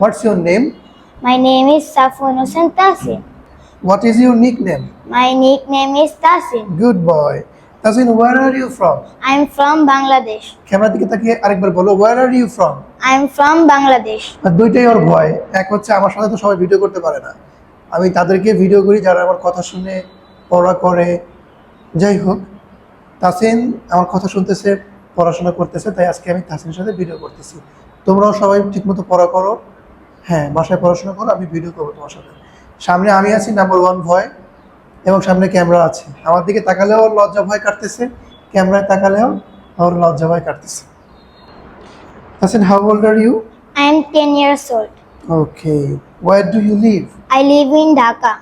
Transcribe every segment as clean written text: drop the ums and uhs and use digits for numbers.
What's your name? My name is Safwan Hussain Tasin. What is your nickname? My nickname is Tasin. Good boy. Tasin, where are you from? I am from Bangladesh. ক্যামেরার দিকে তাকিয়ে আরেকবার বলো, where are you from? I am from Bangladesh. আর দুইটাই ওর ভয়। এক হচ্ছে আমার সাথে তো সবাই ভিডিও করতে পারে না, আমি তাদেরকে ভিডিও করি যারা আমার কথা শুনে পড়া করে। যাই হোক, তাসিন আমার কথা শুনতেছে, পড়াশোনা করতেছে, তাই আজকে আমি তাসিনের সাথে ভিডিও করতেছি। তোমরাও সবাই ঠিকমতো পড়া করো, হ্যাঁ বাসায় পড়াশোনা করো, আমি ভিডিও করবো তোমার সাথে। সামনে আমি আছি, নাম্বার 1 ভয়, এবং সামনে ক্যামেরা আছে। আমার দিকে তাকালেও ওর লজ্জা ভয় কাটতেছে, ক্যামেরায় তাকালেও ওর লজ্জা ভয় কাটতেছে। Tasin, how old are you? I am 10 years old. Okay. Where do you live? I live in Dhaka.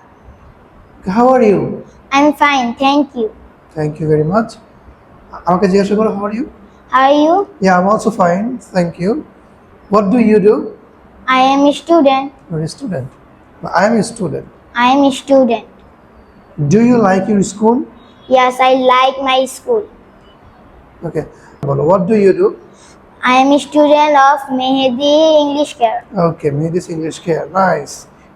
How are you? I am fine, thank you. Thank you very much. আমাকে জিজ্ঞাসা করো, how are you? How are you? Yeah, I'm also fine. Thank you. What do you do? I am a student. You're a student. I am a student. I am a student. Do you like your school? Yes, I like my school. Okay. Bolo, what do you do? I am a student of Mehdi English Care. Okay, me this English care. Nice.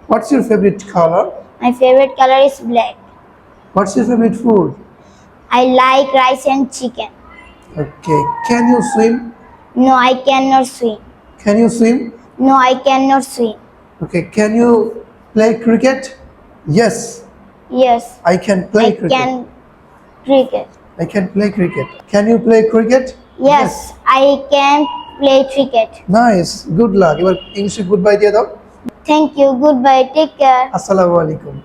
What's your favorite color? My favorite color is black. What's your favorite food? I like rice and chicken. Okay. Can you swim? No, I cannot swim. Can you swim? No, I cannot swim. Okay. Can you play cricket? Yes, Yes, I can play I cricket. can cricket. I can play cricket. Can you play cricket? Yes, I can play cricket. Nice. Good luck. এবার ইংলিশে good bye দিয়ে দাও। Thank you. Goodbye. Take care. আসসালামু আলাইকুম।